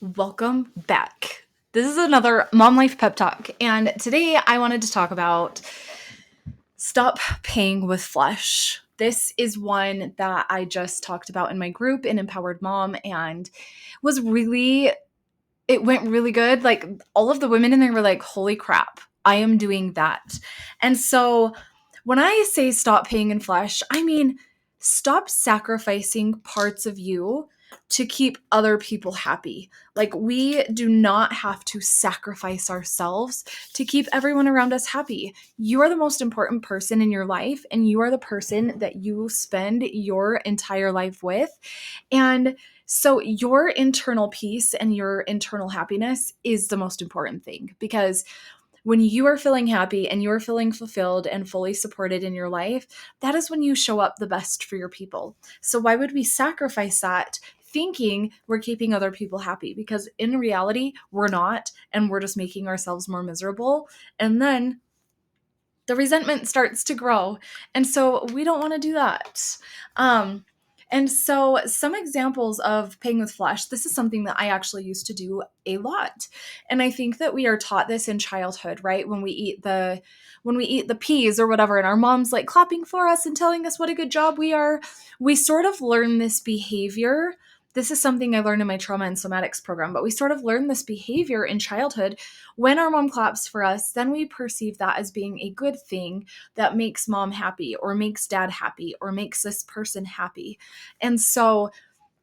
Welcome back. This is another Mom Life Pep Talk, and today I wanted to talk about stop paying with flesh. This is one that I just talked about in my group in Empowered Mom and was really, it went really good. Like all of the women in there were like, holy crap, I am doing that. And so when I say stop paying in flesh, I mean stop sacrificing parts of you to keep other people happy. Like we do not have to sacrifice ourselves to keep everyone around us happy. You are the most important person in your life, and you are the person that you spend your entire life with. And so your internal peace and your internal happiness is the most important thing, because when you are feeling happy and you're feeling fulfilled and fully supported in your life, that is when you show up the best for your people. So why would we sacrifice that thinking we're keeping other people happy? Because in reality, we're not, and we're just making ourselves more miserable. And then the resentment starts to grow. And so we don't want to do that. And so some examples of paying with flesh, this is something that I actually used to do a lot. And I think that we are taught this in childhood, right? When we eat the peas or whatever, and our mom's like clapping for us and telling us what a good job we are, we sort of learn this behavior. This is something I learned in my trauma and somatics program, but we sort of learn this behavior in childhood. When our mom claps for us, then we perceive that as being a good thing that makes mom happy or makes dad happy or makes this person happy. And so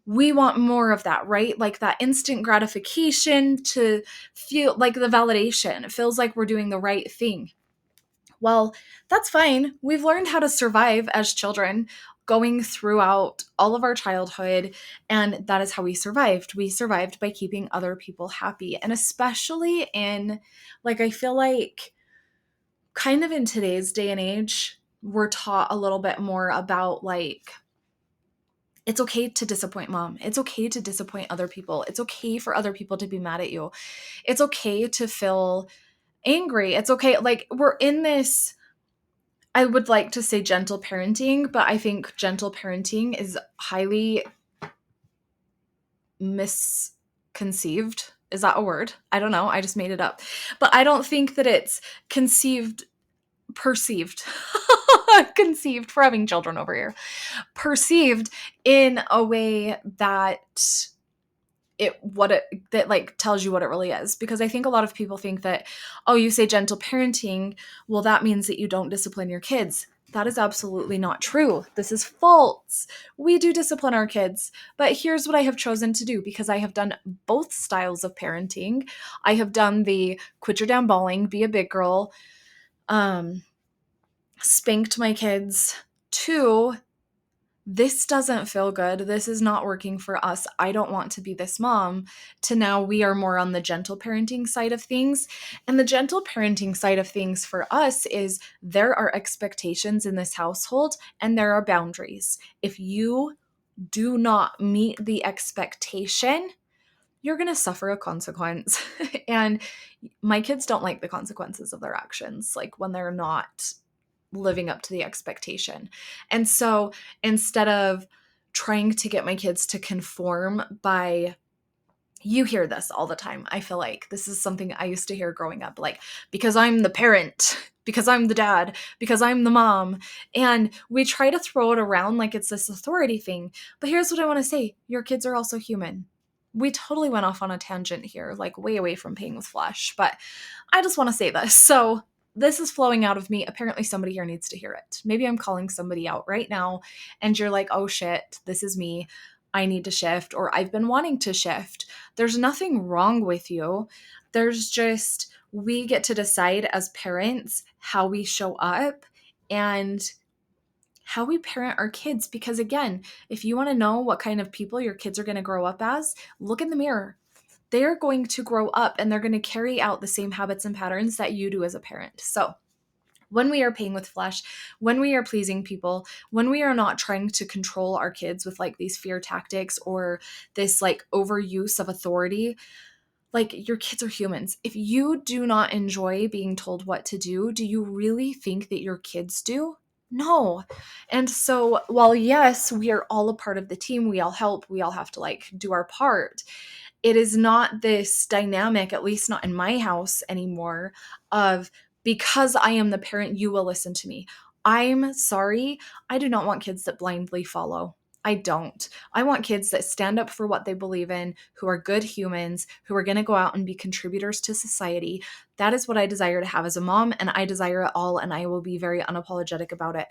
we want more of that, right? Like that instant gratification to feel like the validation. It feels like we're doing the right thing. Well, that's fine. We've learned how to survive as children going throughout all of our childhood, and that is how we survived. We survived by keeping other people happy. And especially in, like, I feel like kind of in today's day and age, we're taught a little bit more about like, it's okay to disappoint mom. It's okay to disappoint other people. It's okay for other people to be mad at you. It's okay to feel angry. It's okay. Like, we're in this, I would like to say gentle parenting, but I think gentle parenting is highly misconceived. Is that a word? I don't know. I just made it up. But I don't think that it's perceived, conceived for having children over here, perceived in a way that that like tells you what it really is. Because I think a lot of people think that, oh, you say gentle parenting, well, that means that you don't discipline your kids. That is absolutely not true. This is false. We do discipline our kids, but here's what I have chosen to do, because I have done both styles of parenting. I have done the quit your damn bawling, be a big girl, spanked my kids, to this doesn't feel good. This is not working for us. I don't want to be this mom. To now we are more on the gentle parenting side of things. And the gentle parenting side of things for us is there are expectations in this household and there are boundaries. If you do not meet the expectation, you're going to suffer a consequence. And my kids don't like the consequences of their actions, like when they're not living up to the expectation. And so instead of trying to get my kids to conform by, you hear this all the time. I feel like this is something I used to hear growing up, like, because I'm the parent, because I'm the dad, because I'm the mom. And we try to throw it around like it's this authority thing. But here's what I want to say. Your kids are also human. We totally went off on a tangent here, like way away from paying with flesh, but I just want to say this. So this is flowing out of me. Apparently somebody here needs to hear it. Maybe I'm calling somebody out right now and you're like, oh shit, this is me. I need to shift, or I've been wanting to shift. There's nothing wrong with you. There's just, we get to decide as parents how we show up and how we parent our kids. Because again, if you want to know what kind of people your kids are going to grow up as, look in the mirror. They're going to grow up and they're going to carry out the same habits and patterns that you do as a parent. So when we are paying with flesh, when we are pleasing people, when we are not trying to control our kids with like these fear tactics or this like overuse of authority, like, your kids are humans. If you do not enjoy being told what to do you really think that your kids do? No. And so while yes, we are all a part of the team, we all help, we all have to like do our part. it is not this dynamic, at least not in my house anymore, of because I am the parent, you will listen to me. I'm sorry. I do not want kids that blindly follow. I don't. I want kids that stand up for what they believe in, who are good humans, who are going to go out and be contributors to society. That is what I desire to have as a mom, and I desire it all, and I will be very unapologetic about it.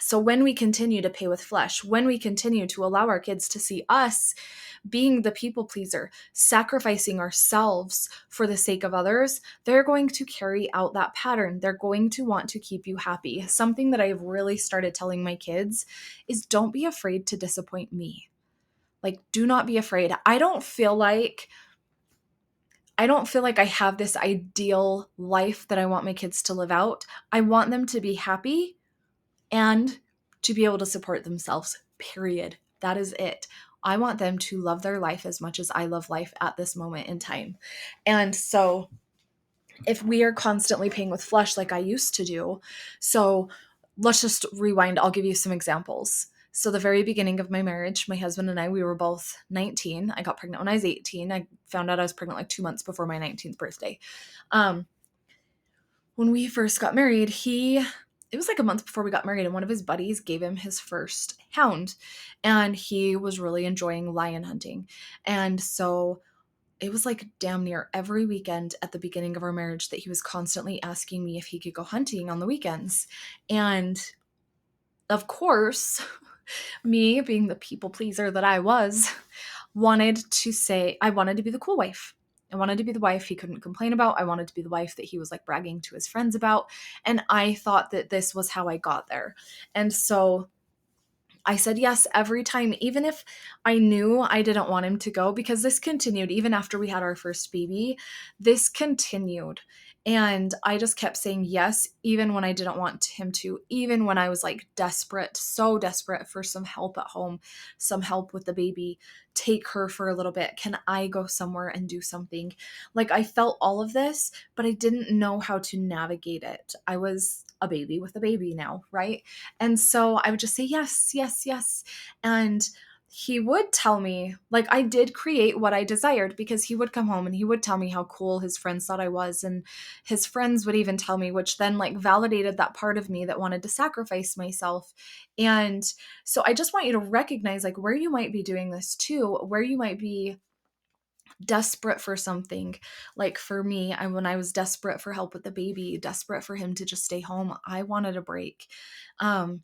So when we continue to pay with flesh, when we continue to allow our kids to see us being the people pleaser, sacrificing ourselves for the sake of others, they're going to carry out that pattern. They're going to want to keep you happy. Something that I've really started telling my kids is don't be afraid to disappoint me. Like, do not be afraid. I don't feel like I have this ideal life that I want my kids to live out. I want them to be happy and to be able to support themselves, period. That is it. I want them to love their life as much as I love life at this moment in time. And so if we are constantly paying with flesh like I used to do, so let's just rewind. I'll give you some examples. So the very beginning of my marriage, my husband and I, we were both 19. I got pregnant when I was 18. I found out I was pregnant like 2 months before my 19th birthday. When we first got married, it was like a month before we got married, and one of his buddies gave him his first hound, and he was really enjoying lion hunting. And so it was like damn near every weekend at the beginning of our marriage that he was constantly asking me if he could go hunting on the weekends. And of course, me being the people pleaser that I was, I wanted to be the cool wife. I wanted to be the wife he couldn't complain about. I wanted to be the wife that he was like bragging to his friends about. And I thought that this was how I got there. And so I said yes every time, even if I knew I didn't want him to go, because this continued even after we had our first baby. This continued. And I just kept saying yes, even when I didn't want him to, even when I was like desperate, so desperate for some help at home, some help with the baby. Take her for a little bit. Can I go somewhere and do something? Like I felt all of this, but I didn't know how to navigate it. I was a baby with a baby now, right? And so I would just say yes, yes, yes. And he would tell me, like, I did create what I desired, because he would come home and he would tell me how cool his friends thought I was. And his friends would even tell me, which then like validated that part of me that wanted to sacrifice myself. And so I just want you to recognize like where you might be doing this too, where you might be desperate for something. Like for me, when I was desperate for help with the baby, desperate for him to just stay home, I wanted a break. But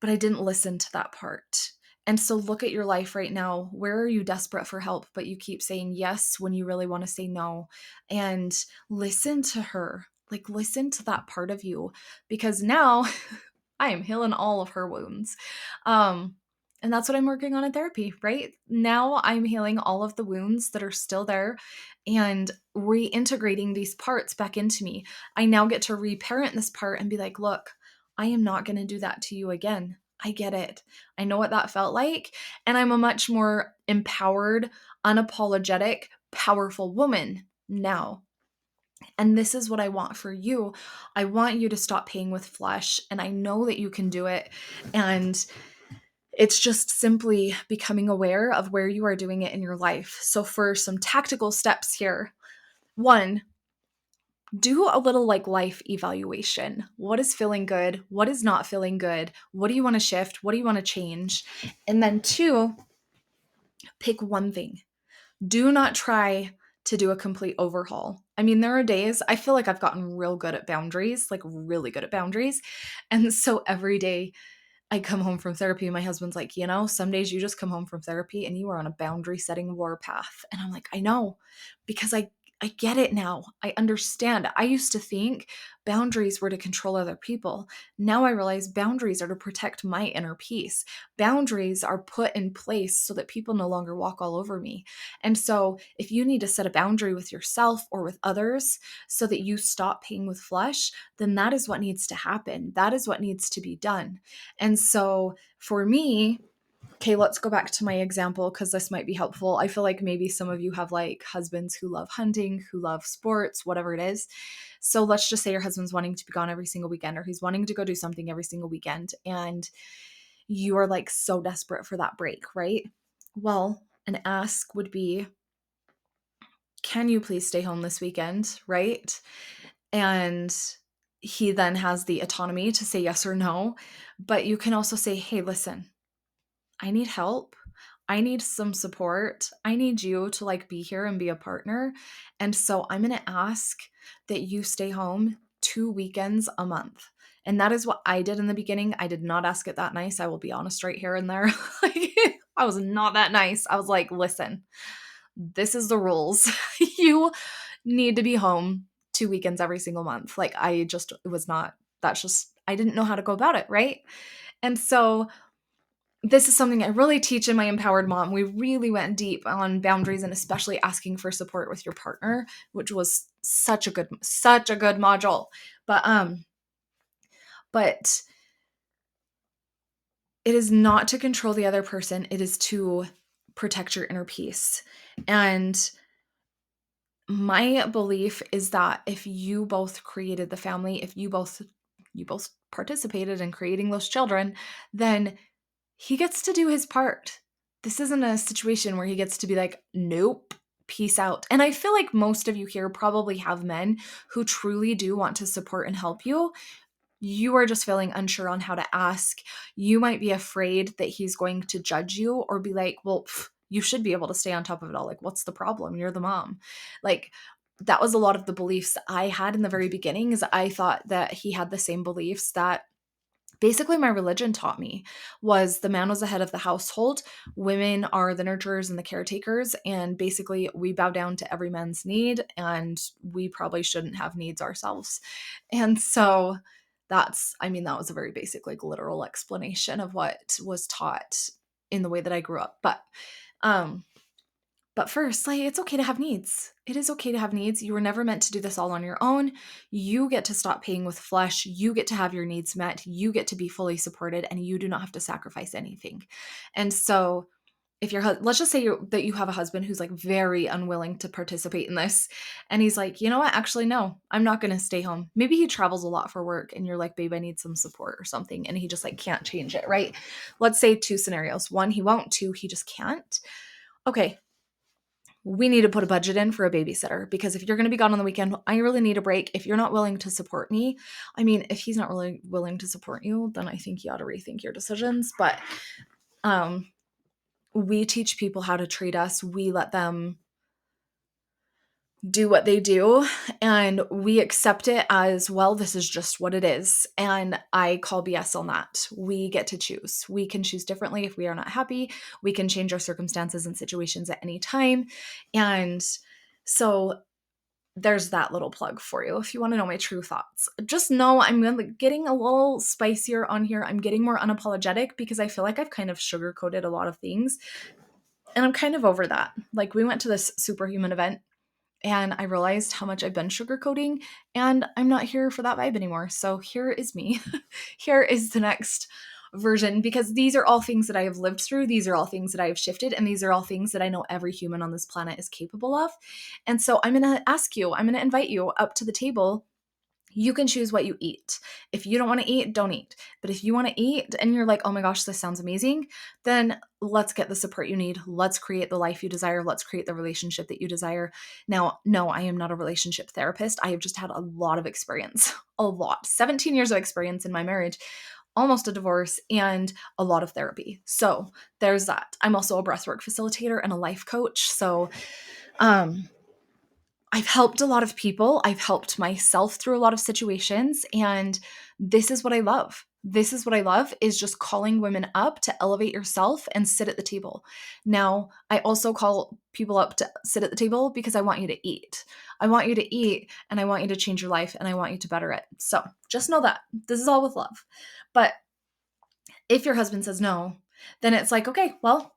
I didn't listen to that part. And so look at your life right now. Where are you desperate for help, but you keep saying yes when you really want to say no? And listen to her. Like listen to that part of you, because now I am healing all of her wounds. And that's what I'm working on in therapy, right? Now I'm healing all of the wounds that are still there and reintegrating these parts back into me. I now get to reparent this part and be like, look, I am not going to do that to you again. I get it. I know what that felt like. And I'm a much more empowered, unapologetic, powerful woman now. And this is what I want for you. I want you to stop paying with flesh, and I know that you can do it. And it's just simply becoming aware of where you are doing it in your life. So for some tactical steps here, one, do a little like life evaluation. What is feeling good? What is not feeling good? What do you want to shift? What do you want to change? And then two, pick one thing. Do not try to do a complete overhaul. I mean, there are days I feel like I've gotten real good at boundaries, like really good at boundaries. And so every day I come home from therapy, my husband's like, some days you just come home from therapy and you are on a boundary setting warpath. And I'm like, I know, because I get it now. I understand. I used to think boundaries were to control other people. Now I realize boundaries are to protect my inner peace. Boundaries are put in place so that people no longer walk all over me. And so if you need to set a boundary with yourself or with others so that you stop paying with flesh, then that is what needs to happen. That is what needs to be done. And so for me, okay, let's go back to my example because this might be helpful. I feel like maybe some of you have like husbands who love hunting, who love sports, whatever it is. So let's just say your husband's wanting to be gone every single weekend, or he's wanting to go do something every single weekend, and you are like so desperate for that break, right? Well, an ask would be, can you please stay home this weekend, right? And he then has the autonomy to say yes or no. But you can also say, hey, listen, I need help. I need some support. I need you to like be here and be a partner. And so I'm going to ask that you stay home 2 weekends a month. And that is what I did in the beginning. I did not ask it that nice. I will be honest right here and there. Like, I was not that nice. I was like, listen, this is the rules. You need to be home 2 weekends every single month. Like, I just, it was not, that's just, I didn't know how to go about it. Right. And so this is something I really teach in my Empowered Mom. We really went deep on boundaries and especially asking for support with your partner, which was such a good module. But it is not to control the other person. It is to protect your inner peace. And my belief is that if you both created the family, if you both participated in creating those children, then he gets to do his part. This isn't a situation where he gets to be like, nope, peace out. And I feel like most of you here probably have men who truly do want to support and help you. You are just feeling unsure on how to ask. You might be afraid that he's going to judge you or be like, well, you should be able to stay on top of it all. Like, what's the problem? You're the mom. Like, that was a lot of the beliefs I had in the very beginning, is I thought that he had the same beliefs that basically my religion taught me. Was the man was the head of the household, women are the nurturers and the caretakers, and basically we bow down to every man's need, and we probably shouldn't have needs ourselves. And so that was a very basic, like, literal explanation of what was taught in the way that I grew up. But first, like, it's okay to have needs. It is okay to have needs. You were never meant to do this all on your own. You get to stop paying with flesh. You get to have your needs met. You get to be fully supported, and you do not have to sacrifice anything. And so if let's just say that you have a husband who's like very unwilling to participate in this, and he's like, you know what, actually, no, I'm not going to stay home. Maybe he travels a lot for work and you're like, babe, I need some support or something. And he just like can't change it, right? Let's say 2 scenarios. 1, he won't. 2, he just can't. Okay, we need to put a budget in for a babysitter, because if you're going to be gone on the weekend, I really need a break. If you're not willing to support me, I mean, if he's not really willing to support you, then I think you ought to rethink your decisions. But we teach people how to treat us. We let them do what they do, and we accept it as, well, this is just what it is. And I call BS on that. We get to choose. We can choose differently. If we are not happy, we can change our circumstances and situations at any time. And so there's that little plug for you. If you want to know my true thoughts, just know I'm getting a little spicier on here. I'm getting more unapologetic because I feel like I've kind of sugarcoated a lot of things, and I'm kind of over that. Like, we went to this superhuman event, and I realized how much I've been sugarcoating, and I'm not here for that vibe anymore. So here is me. Here is the next version, because these are all things that I have lived through. These are all things that I have shifted, and these are all things that I know every human on this planet is capable of. And so I'm going to ask you, I'm going to invite you up to the table. You can choose what you eat. If you don't want to eat, don't eat. But if you want to eat and you're like, oh my gosh, this sounds amazing, then let's get the support you need. Let's create the life you desire. Let's create the relationship that you desire. Now, no, I am not a relationship therapist. I have just had a lot of experience, a lot, 17 years of experience in my marriage, almost a divorce, and a lot of therapy. So there's that. I'm also a breathwork facilitator and a life coach. So, I've helped a lot of people. I've helped myself through a lot of situations, and this is what I love. This is what I love, is just calling women up to elevate yourself and sit at the table. Now, I also call people up to sit at the table because I want you to eat. I want you to eat, and I want you to change your life, and I want you to better it. So just know that this is all with love. But if your husband says no, then it's like, okay, well,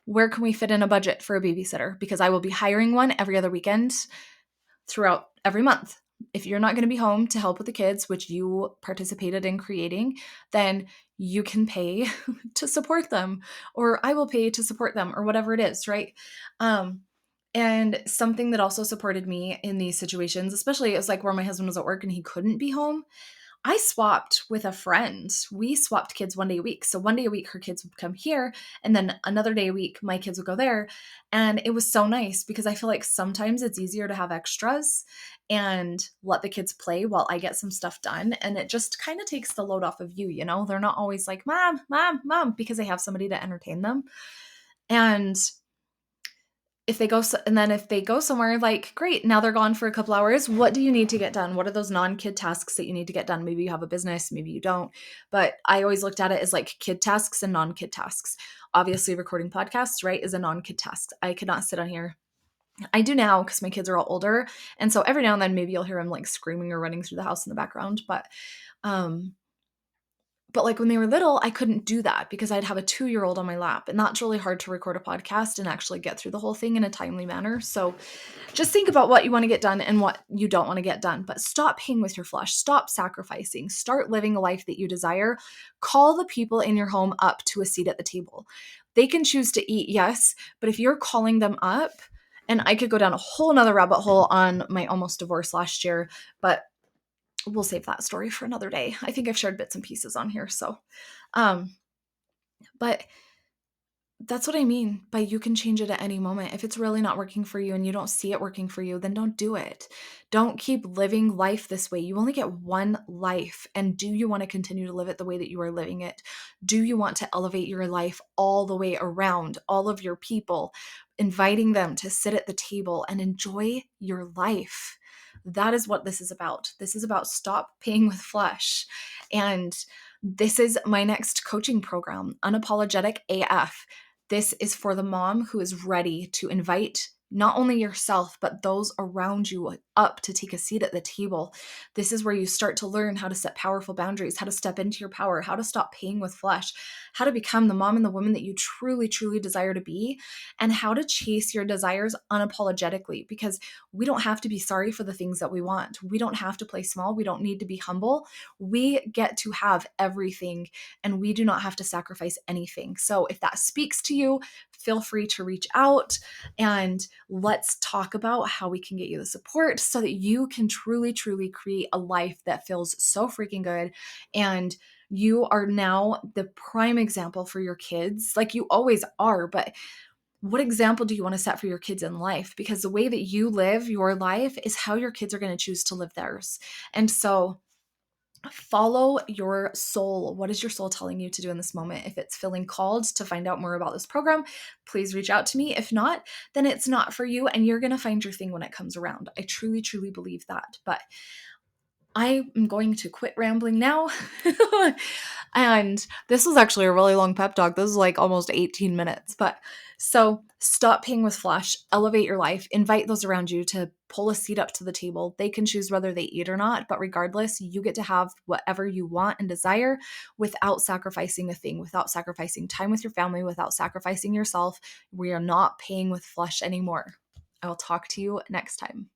where can we fit in a budget for a babysitter? Because I will be hiring one every other weekend throughout every month. If you're not going to be home to help with the kids, which you participated in creating, then you can pay to support them, or I will pay to support them, or whatever it is, right? And something that also supported me in these situations, especially, it was like where my husband was at work and he couldn't be home. I swapped with a friend. We swapped kids one day a week. So one day a week, her kids would come here, and then another day a week, my kids would go there. And it was so nice because I feel like sometimes it's easier to have extras and let the kids play while I get some stuff done. And it just kind of takes the load off of you, you know? They're not always like, mom, mom, mom, because they have somebody to entertain them. And if they go somewhere, like, great, now they're gone for a couple hours. What do you need to get done? What are those non-kid tasks that you need to get done? Maybe you have a business, maybe you don't. But I always looked at it as like kid tasks and non-kid tasks. Obviously, recording podcasts, right, is a non-kid task. I could not sit on here. I do now because my kids are all older. And so every now and then maybe you'll hear them like screaming or running through the house in the background. Um, but like when they were little, I couldn't do that because I'd have a 2-year-old on my lap. And that's really hard to record a podcast and actually get through the whole thing in a timely manner. So just think about what you want to get done and what you don't want to get done. But stop paying with your flesh. Stop sacrificing. Start living a life that you desire. Call the people in your home up to a seat at the table. They can choose to eat, yes, but if you're calling them up, and I could go down a whole nother rabbit hole on my almost divorce last year, but we'll save that story for another day. I think I've shared bits and pieces on here. Um, but that's what I mean by you can change it at any moment. If it's really not working for you and you don't see it working for you, then don't do it. Don't keep living life this way. You only get one life. And do you want to continue to live it the way that you are living it? Do you want to elevate your life all the way around all of your people, inviting them to sit at the table and enjoy your life? That is what this is about. This is about stop paying with flesh. And this is my next coaching program, Unapologetic AF. This is for the mom who is ready to invite not only yourself, but those around you up to take a seat at the table. This is where you start to learn how to set powerful boundaries, how to step into your power, how to stop paying with flesh, how to become the mom and the woman that you truly, truly desire to be, and how to chase your desires unapologetically, because we don't have to be sorry for the things that we want. We don't have to play small. We don't need to be humble. We get to have everything, and we do not have to sacrifice anything. So if that speaks to you, feel free to reach out and let's talk about how we can get you the support so that you can truly, truly create a life that feels so freaking good. And you are now the prime example for your kids, like you always are. But what example do you want to set for your kids in life? Because the way that you live your life is how your kids are going to choose to live theirs. And so follow your soul. What is your soul telling you to do in this moment? If it's feeling called to find out more about this program, please reach out to me. If not, then it's not for you and you're going to find your thing when it comes around. I truly, truly believe that. But I am going to quit rambling now. And this was actually a really long pep talk. This is like almost 18 minutes. But so stop paying with flesh, elevate your life, invite those around you to pull a seat up to the table. They can choose whether they eat or not. But regardless, you get to have whatever you want and desire without sacrificing a thing, without sacrificing time with your family, without sacrificing yourself. We are not paying with flesh anymore. I will talk to you next time.